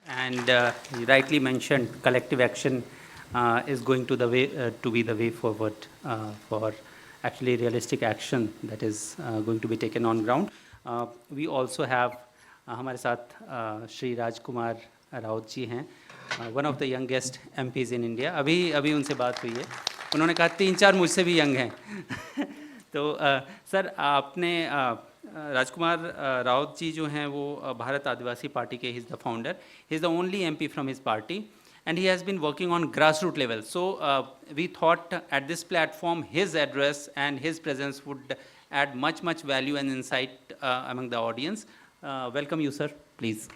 And you rightly mentioned collective action is going to be the way forward for actually realistic action that is going to be taken on ground. We also have हमारे साथ श्री राजकुमार राउत जी हैं, one of the youngest MPs in India. अभी अभी उनसे बात हुई है, उन्होंने कहा 3-4 मुझसे भी यंग हैं. तो सर आपने राजकुमार राउत जी जो हैं वो भारत आदिवासी पार्टी के, he is the founder, he is the only MP from his party and he has been working on grassroots level. So we thought at this platform his address and his presence would add much value and insight among the audience. Welcome you sir, please.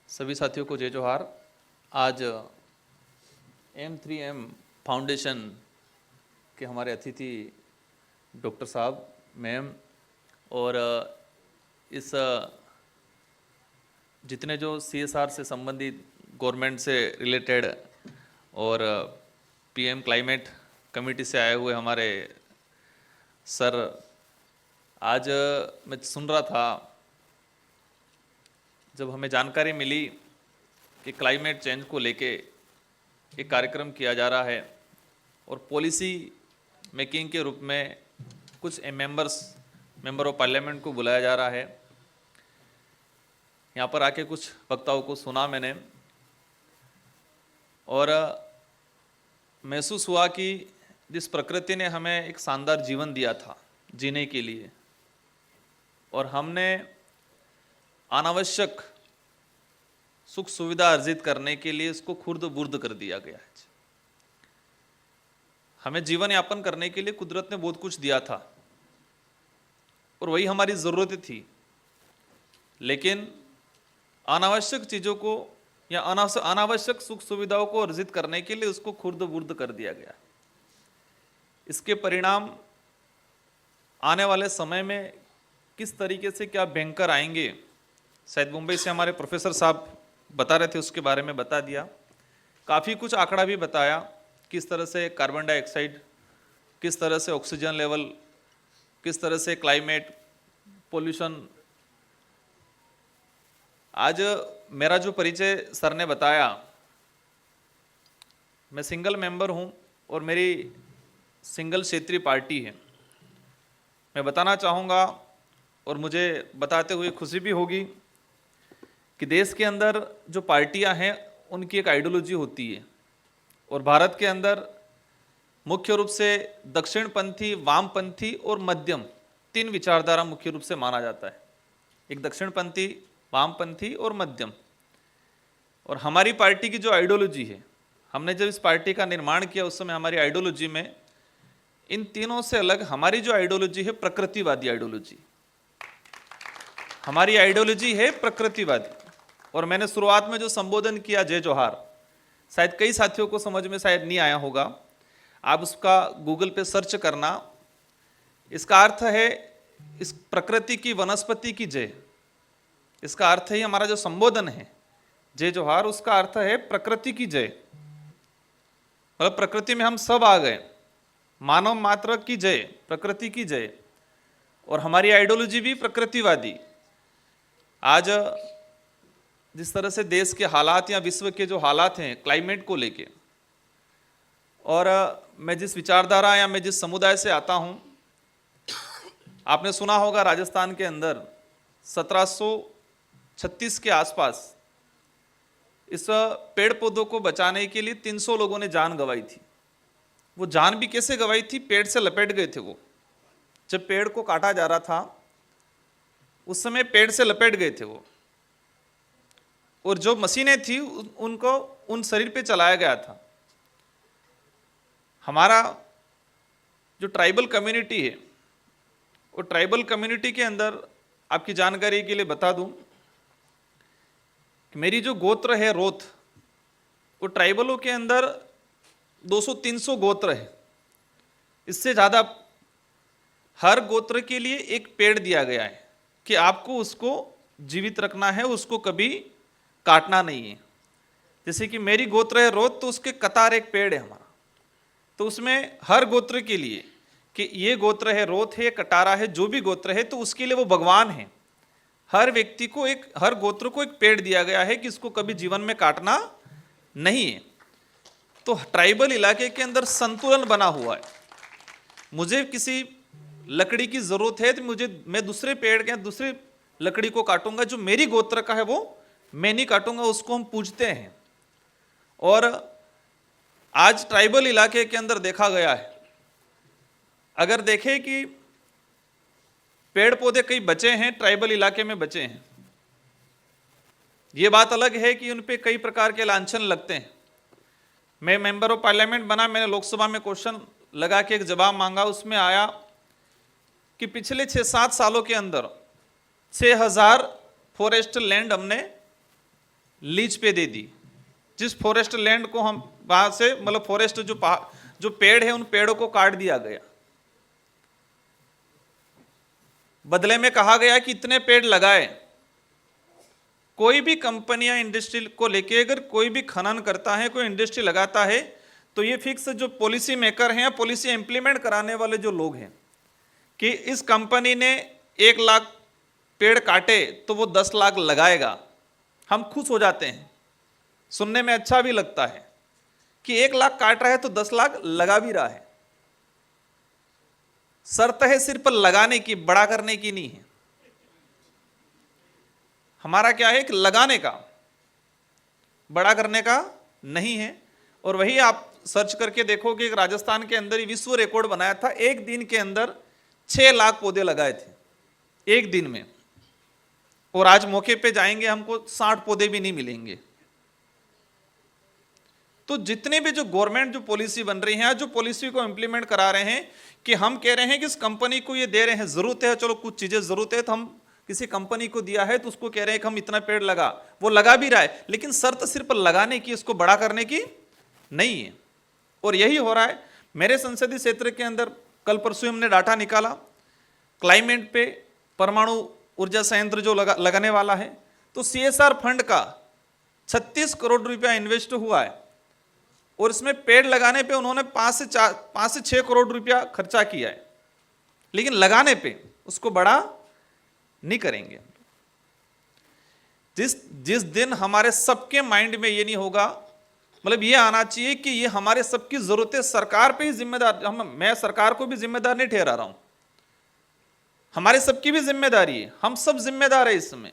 सभी साथियों को जय जोहार। आज M3M foundation के हमारे अतिथि doctor साहब, मैम और इस जितने जो CSR से संबंधित, गवर्नमेंट से रिलेटेड और PM क्लाइमेट कमेटी से आए हुए हमारे सर, आज मैं सुन रहा था जब हमें जानकारी मिली कि क्लाइमेट चेंज को लेके एक कार्यक्रम किया जा रहा है और पॉलिसी मेकिंग के रूप में कुछ मेंबर ऑफ पार्लियामेंट को बुलाया जा रहा है। यहाँ पर आके कुछ वक्ताओं को सुना मैंने और महसूस हुआ कि जिस प्रकृति ने हमें एक शानदार जीवन दिया था जीने के लिए, और हमने अनावश्यक सुख सुविधा अर्जित करने के लिए इसको खुर्द बुर्द कर दिया गया है। हमें जीवन यापन करने के लिए कुदरत ने बहुत कुछ दिया था और वही हमारी ज़रूरत थी, लेकिन अनावश्यक चीज़ों को या अनावश्यक सुख सुविधाओं को अर्जित करने के लिए उसको खुर्द बुर्द कर दिया गया। इसके परिणाम आने वाले समय में किस तरीके से क्या भयंकर आएंगे, शायद मुंबई से हमारे प्रोफेसर साहब बता रहे थे, उसके बारे में बता दिया। काफ़ी कुछ आंकड़ा भी बताया, किस तरह से कार्बन डाइऑक्साइड, किस तरह से ऑक्सीजन लेवल, किस तरह से क्लाइमेट पोल्यूशन। आज मेरा जो परिचय सर ने बताया, मैं सिंगल मेंबर हूं और मेरी सिंगल क्षेत्रीय पार्टी है। मैं बताना चाहूँगा और मुझे बताते हुए खुशी भी होगी कि देश के अंदर जो पार्टियां हैं उनकी एक आइडियोलॉजी होती है और भारत के अंदर मुख्य रूप से दक्षिणपंथी, वामपंथी और मध्यम, 3 विचारधारा मुख्य रूप से माना जाता है। एक दक्षिणपंथी, वामपंथी और मध्यम। और हमारी पार्टी की जो आइडियोलॉजी है, हमने जब इस पार्टी का निर्माण किया उस समय हमारी आइडियोलॉजी में इन तीनों से अलग हमारी जो आइडियोलॉजी है प्रकृतिवादी आइडियोलॉजी। हमारी आइडियोलॉजी है प्रकृतिवादी। और मैंने शुरुआत में जो संबोधन किया जय जोहार, शायद कई साथियों को समझ में शायद नहीं आया होगा, आप उसका गूगल पे सर्च करना। इसका अर्थ है इस प्रकृति की, वनस्पति की जय। इसका अर्थ ही हमारा जो संबोधन है जय जोहार, उसका अर्थ है प्रकृति की जय। मतलब प्रकृति में हम सब आ गए, मानव मात्र की जय, प्रकृति की जय। और हमारी आइडियोलॉजी भी प्रकृतिवादी। आज जिस तरह से देश के हालात या विश्व के जो हालात हैं क्लाइमेट को लेके, और मैं जिस विचारधारा या मैं जिस समुदाय से आता हूं, आपने सुना होगा राजस्थान के अंदर 1736 के आसपास इस पेड़ पौधों को बचाने के लिए 300 लोगों ने जान गंवाई थी। वो जान भी कैसे गंवाई थी, पेड़ से लपेट गए थे वो। जब पेड़ को काटा जा रहा था उस समय पेड़ से लपेट गए थे वो, और जो मशीनें थी उनको उन शरीर पे चलाया गया था। हमारा जो ट्राइबल कम्युनिटी है, वो ट्राइबल कम्युनिटी के अंदर आपकी जानकारी के लिए बता दूं कि मेरी जो गोत्र है रोथ, वो ट्राइबलों के अंदर 200-300 गोत्र है। इससे ज़्यादा हर गोत्र के लिए एक पेड़ दिया गया है कि आपको उसको जीवित रखना है, उसको कभी काटना नहीं है। जैसे कि मेरी गोत्र है रोथ, तो उसके कतार एक पेड़ है हमारा, तो उसमें हर गोत्र के लिए कि ये गोत्र है, रोथ है, कटारा है, जो भी गोत्र है, तो उसके लिए वो भगवान है। हर व्यक्ति को हर गोत्र को एक पेड़ दिया गया है कि इसको कभी जीवन में काटना नहीं है। तो ट्राइबल इलाके के अंदर संतुलन बना हुआ है। मुझे किसी लकड़ी की जरूरत है तो मैं दूसरे पेड़ के दूसरी लकड़ी को काटूंगा, जो मेरी गोत्र का है वो मैं नहीं काटूंगा, उसको हम पूजते हैं। और आज ट्राइबल इलाके के अंदर देखा गया है, अगर देखें कि पेड़ पौधे कई बचे हैं, ट्राइबल इलाके में बचे हैं, ये बात अलग है कि उन पे कई प्रकार के लांछन लगते हैं। मैं मेंबर ऑफ पार्लियामेंट बना, मैंने लोकसभा में क्वेश्चन लगा के एक जवाब मांगा, उसमें आया कि पिछले 6-7 सालों के अंदर 6000 फॉरेस्ट लैंड हमने लीज पे दे दी। जिस फॉरेस्ट लैंड को हम वहां से मतलब फॉरेस्ट जो पेड़ है, उन पेड़ों को काट दिया गया। बदले में कहा गया कि इतने पेड़ लगाए। कोई भी कंपनियां इंडस्ट्री को लेके अगर कोई भी खनन करता है, कोई इंडस्ट्री लगाता है, तो ये फिक्स जो पॉलिसी मेकर हैं या पॉलिसी इंप्लीमेंट कराने वाले जो लोग हैं कि इस कंपनी ने 1 लाख पेड़ काटे तो वो 10 लाख लगाएगा। हम खुश हो जाते हैं, सुनने में अच्छा भी लगता है कि 1 लाख काट रहा है तो 10 लाख लगा भी रहा है। शर्त है सिर्फ लगाने की, बड़ा करने की नहीं है। हमारा क्या है कि लगाने का, बड़ा करने का नहीं है। और वही आप सर्च करके देखो कि राजस्थान के अंदर ही विश्व रिकॉर्ड बनाया था, एक दिन के अंदर 6 लाख पौधे लगाए थे एक दिन में। और आज मौके पे जाएंगे हमको 60 पौधे भी नहीं मिलेंगे। तो जितने भी जो गवर्नमेंट जो पॉलिसी बन रही है, जो पॉलिसी को इंप्लीमेंट करा रहे हैं कि हम कह रहे हैं कि इस कंपनी को ये दे रहे हैं, जरूरत है, चलो कुछ चीजें जरूरत है तो हम किसी कंपनी को दिया है तो उसको कह रहे हैं कि हम इतना पेड़ लगा, वो लगा भी रहा है, लेकिन शर्त सिर्फ लगाने की, उसको बड़ा करने की नहीं है। और यही हो रहा है मेरे संसदीय क्षेत्र के अंदर। कल परसों हमने डाटा निकाला क्लाइमेट पे, परमाणु ऊर्जा संयंत्र जो लगाने वाला है, तो CSR फंड का 36 करोड़ रुपया इन्वेस्ट हुआ है और इसमें पेड़ लगाने पे उन्होंने 5 से 6 करोड़ रुपया खर्चा किया है, लेकिन लगाने पे उसको बड़ा नहीं करेंगे। जिस दिन हमारे सबके माइंड में ये नहीं होगा, मतलब ये आना चाहिए कि ये हमारे सबकी जरूरतें सरकार पे ही जिम्मेदार, मैं सरकार को भी जिम्मेदार नहीं ठहरा रहा हूं, हमारे सबकी भी जिम्मेदारी है, हम सब जिम्मेदार है इसमें।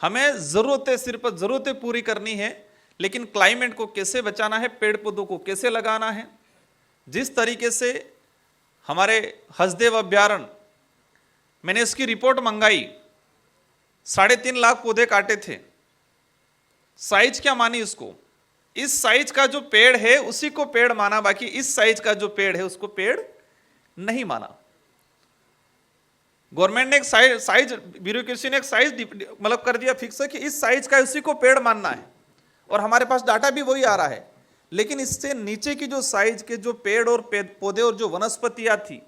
हमें जरूरतें, सिर्फ जरूरतें पूरी करनी है, लेकिन क्लाइमेट को कैसे बचाना है, पेड़ पौधों को कैसे लगाना है। जिस तरीके से हमारे हसदेव अभ्यारण्य, मैंने इसकी रिपोर्ट मंगाई, 3.5 लाख पौधे काटे थे। साइज क्या मानी उसको, इस साइज का जो पेड़ है उसी को पेड़ माना, बाकी इस साइज का जो पेड़ है उसको पेड़ नहीं माना। गवर्नमेंट ने एक साइज, ब्यूरोक्रेसी ने एक साइज मतलब कर दिया फिक्स है कि इस साइज का उसी को पेड़ मानना है, और हमारे पास डाटा भी वही आ रहा है। लेकिन इससे नीचे की जो साइज के जो पेड़ और पौधे और जो वनस्पतियां थी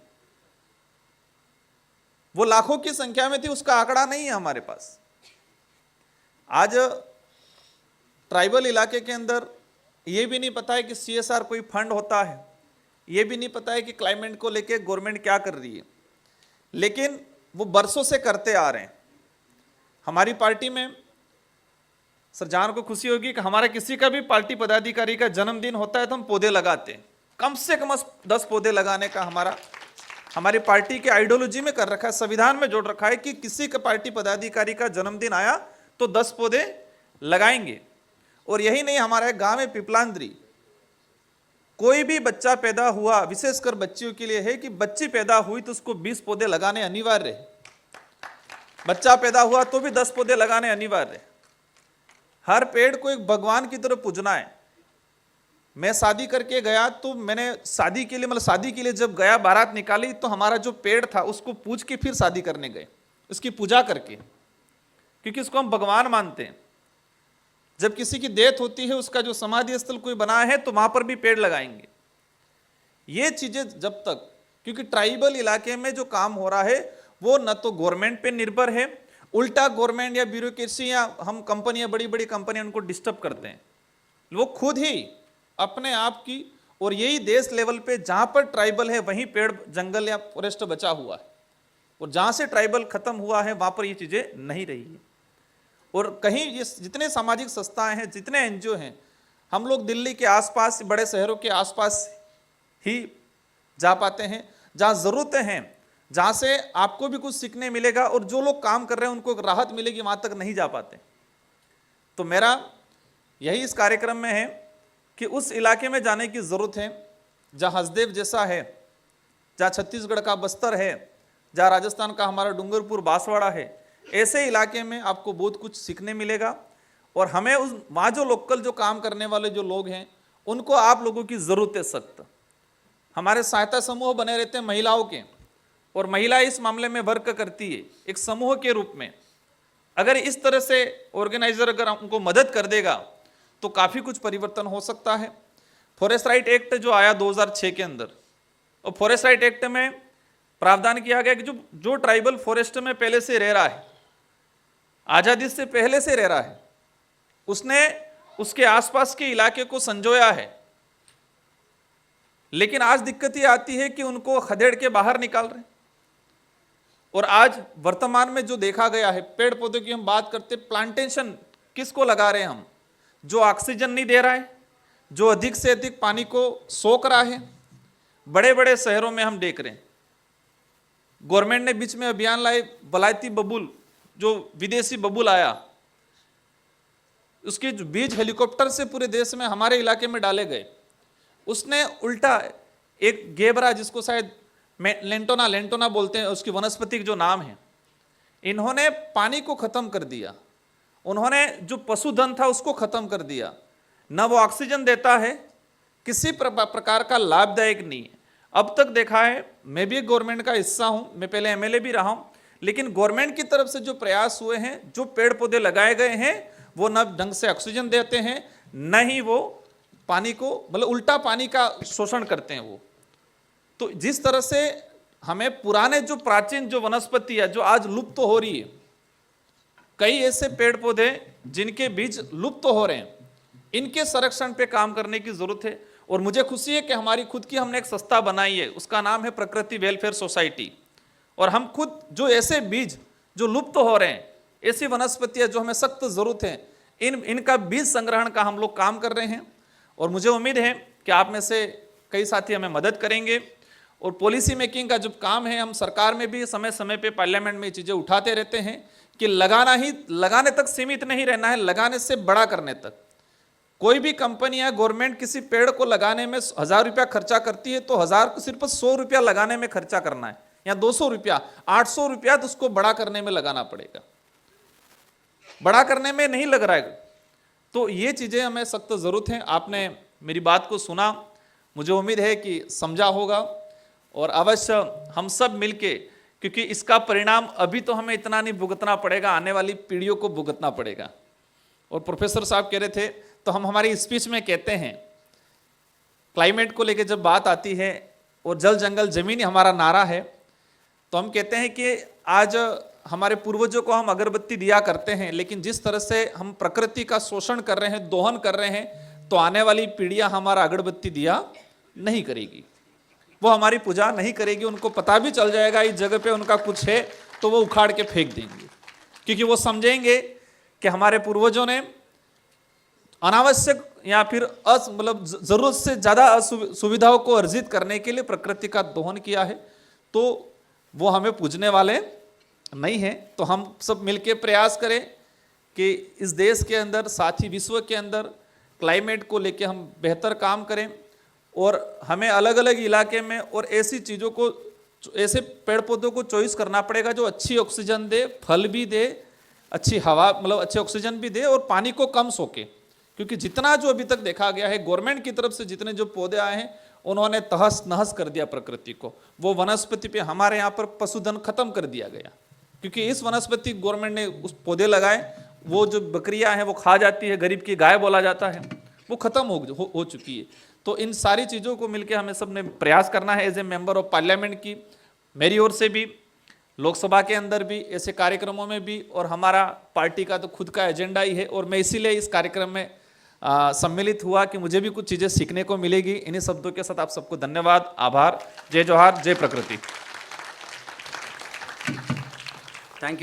वो लाखों की संख्या में थी, उसका आंकड़ा नहीं है हमारे पास। आज ट्राइबल इलाके के अंदर ये भी नहीं पता है कि CSR कोई फंड होता है, ये भी नहीं पता है कि क्लाइमेट को लेके गवर्नमेंट क्या कर रही है, लेकिन वो बरसों से करते आ रहे हैं। हमारी पार्टी में सर जान को खुशी होगी कि हमारा किसी का भी पार्टी पदाधिकारी का जन्मदिन होता है तो हम पौधे लगाते हैं, कम से कम 10 पौधे लगाने का हमारी पार्टी के आइडियोलॉजी में कर रखा है, संविधान में जोड़ रखा है कि किसी का पार्टी पदाधिकारी का जन्मदिन आया तो 10 पौधे लगाएंगे। और यही नहीं, हमारे गांव में पिपलांद्री, कोई भी बच्चा पैदा हुआ, विशेषकर बच्चियों के लिए है कि बच्ची पैदा हुई तो उसको 20 पौधे लगाने अनिवार्य है। बच्चा पैदा हुआ तो भी 10 पौधे लगाने अनिवार्य है। हर पेड़ को एक भगवान की तरह पूजना है। मैं शादी करके गया तो मैंने शादी के लिए, मतलब शादी के लिए जब गया, बारात निकाली तो हमारा जो पेड़ था उसको पूज के फिर शादी करने गए, उसकी पूजा करके, क्योंकि उसको हम भगवान मानते हैं। जब किसी की डेथ होती है, उसका जो समाधि स्थल कोई बनाया है तो वहां पर भी पेड़ लगाएंगे। ये चीजें जब तक, क्योंकि ट्राइबल इलाके में जो काम हो रहा है वो न तो गवर्नमेंट पे निर्भर है, उल्टा गवर्नमेंट या ब्यूरोक्रेसी या हम कंपनियां, बड़ी बड़ी कंपनियां उनको डिस्टर्ब करते हैं। वो खुद ही अपने आप की और यही देश लेवल पे जहां पर ट्राइबल है वहीं पेड़ जंगल या फॉरेस्ट बचा हुआ है, और जहां से ट्राइबल खत्म हुआ है वहां पर ये चीजें नहीं रही है। और कहीं ये जितने सामाजिक संस्थाएं हैं, जितने एनजीओ हैं, हम लोग दिल्ली के आसपास, बड़े शहरों के आसपास ही जा पाते हैं, जहां जरूरतें हैं, जहां से आपको भी कुछ सीखने मिलेगा और जो लोग काम कर रहे हैं उनको राहत मिलेगी, वहां तक नहीं जा पाते। तो मेरा यही इस कार्यक्रम में है कि उस इलाके में जाने की जरूरत है जहां हसदेव जैसा है, जहां छत्तीसगढ़ का बस्तर है, जहां राजस्थान का हमारा डूंगरपुर बांसवाड़ा है, ऐसे इलाके में आपको बहुत कुछ सीखने मिलेगा। और हमें उस वहाँ जो लोकल जो काम करने वाले जो लोग हैं उनको आप लोगों की ज़रूरत है सख्त। हमारे सहायता समूह बने रहते हैं महिलाओं के, और महिला इस मामले में वर्क करती है एक समूह के रूप में। अगर इस तरह से ऑर्गेनाइजर अगर उनको मदद कर देगा तो काफ़ी कुछ परिवर्तन हो सकता है। फॉरेस्ट राइट एक्ट जो आया 2006 के अंदर, और फॉरेस्ट राइट एक्ट में प्रावधान किया गया कि जो ट्राइबल फॉरेस्ट में पहले से रह रहा है, आज़ादी से पहले से रह रहा है, उसने उसके आसपास के इलाके को संजोया है। लेकिन आज दिक्कत ये आती है कि उनको खदेड़ के बाहर निकाल रहे हैं। और आज वर्तमान में जो देखा गया है, पेड़ पौधों की हम बात करते, प्लांटेशन किसको लगा रहे हैं हम? जो ऑक्सीजन नहीं दे रहा है, जो अधिक से अधिक पानी को सोख रहा है। बड़े बड़े शहरों में हम देख रहे हैं, गवर्नमेंट ने बीच में अभियान लाए, वलायती बबूल, जो विदेशी बबूल आया, उसके जो बीज हेलीकॉप्टर से पूरे देश में हमारे इलाके में डाले गए। उसने उल्टा एक गेबरा, जिसको शायद लेंटोना बोलते हैं, उसकी वनस्पति जो नाम है, इन्होंने पानी को खत्म कर दिया। उन्होंने जो पशुधन था उसको खत्म कर दिया। न वो ऑक्सीजन देता है, किसी प्रकार का लाभदायक नहीं है। अब तक देखा है, मैं भी एक गवर्नमेंट का हिस्सा हूं, मैं पहले एमएलए भी रहा हूं, लेकिन गवर्नमेंट की तरफ से जो प्रयास हुए हैं, जो पेड़ पौधे लगाए गए हैं, वो न ढंग से ऑक्सीजन देते हैं, न ही वो पानी को, मतलब उल्टा पानी का शोषण करते हैं वो। तो जिस तरह से हमें पुराने जो प्राचीन जो वनस्पति है जो आज लुप्त हो रही है, कई ऐसे पेड़ पौधे जिनके बीज लुप्त हो रहे हैं, इनके संरक्षण पे काम करने की जरूरत है। और मुझे खुशी है कि हमारी खुद की हमने एक संस्था बनाई है, उसका नाम है प्रकृति वेलफेयर सोसाइटी। और हम खुद जो ऐसे बीज जो लुप्त हो रहे हैं, ऐसी वनस्पतियां जो हमें सख्त जरूरत है, इनका बीज संग्रहण का हम लोग काम कर रहे हैं। और मुझे उम्मीद है कि आप में से कई साथी हमें मदद करेंगे। और पॉलिसी मेकिंग का जो काम है, हम सरकार में भी समय समय पे पार्लियामेंट में ये चीज़ें उठाते रहते हैं कि लगाने तक सीमित नहीं रहना है, लगाने से बड़ा करने तक। कोई भी कंपनी या गवर्नमेंट किसी पेड़ को लगाने में 1000 रुपया खर्चा करती है, तो 1000 को सिर्फ 100 रुपया लगाने में खर्चा करना है, या 200 रुपया, 800 रुपया तो उसको बड़ा करने में लगाना पड़ेगा। बड़ा करने में नहीं लग रहा है। तो ये चीज़ें हमें सख्त ज़रूरत है। आपने मेरी बात को सुना, मुझे उम्मीद है कि समझा होगा, और अवश्य हम सब मिलके, क्योंकि इसका परिणाम अभी तो हमें इतना नहीं भुगतना पड़ेगा, आने वाली पीढ़ियों को भुगतना पड़ेगा। और प्रोफेसर साहब कह रहे थे, तो हम हमारी स्पीच में कहते हैं, क्लाइमेट को लेकर जब बात आती है और जल जंगल जमीन हमारा नारा है, तो हम कहते हैं कि आज हमारे पूर्वजों को हम अगरबत्ती दिया करते हैं, लेकिन जिस तरह से हम प्रकृति का शोषण कर रहे हैं, दोहन कर रहे हैं, तो आने वाली पीढ़ियां हमारा अगरबत्ती दिया नहीं करेगी, वो हमारी पूजा नहीं करेगी। उनको पता भी चल जाएगा इस जगह पे उनका कुछ है, तो वो उखाड़ के फेंक देंगे, क्योंकि वो समझेंगे कि हमारे पूर्वजों ने अनावश्यक या फिर मतलब जरूरत से ज्यादा सुविधाओं को अर्जित करने के लिए प्रकृति का दोहन किया है, तो वो हमें पूजने वाले नहीं है। तो हम सब मिलके प्रयास करें कि इस देश के अंदर, साथ ही विश्व के अंदर क्लाइमेट को लेके हम बेहतर काम करें। और हमें अलग अलग इलाके में और ऐसी चीज़ों को, ऐसे पेड़ पौधों को चॉइस करना पड़ेगा जो अच्छी ऑक्सीजन दे, फल भी दे, अच्छी हवा, मतलब अच्छी ऑक्सीजन भी दे, और पानी को कम सोके। क्योंकि जितना जो अभी तक देखा गया है, गवर्नमेंट की तरफ से जितने जो पौधे आए हैं, उन्होंने तहस नहस कर दिया प्रकृति को। वो वनस्पति पे हमारे यहाँ पर पशुधन खत्म कर दिया गया, क्योंकि इस वनस्पति गवर्नमेंट ने उस पौधे लगाए, वो जो बकरियां हैं वो खा जाती है, गरीब की गाय बोला जाता है, वो खत्म हो चुकी है। तो इन सारी चीज़ों को मिलकर हमें सबने प्रयास करना है as a member of parliament की, मेरी ओर से भी, लोकसभा के अंदर भी, ऐसे कार्यक्रमों में भी, और हमारा पार्टी का तो खुद का एजेंडा ही है। और मैं इसीलिए इस कार्यक्रम में सम्मिलित हुआ कि मुझे भी कुछ चीज़ें सीखने को मिलेगी। इन्हीं शब्दों के साथ आप सबको धन्यवाद, आभार। जय जोहार, जय प्रकृति। Thank you.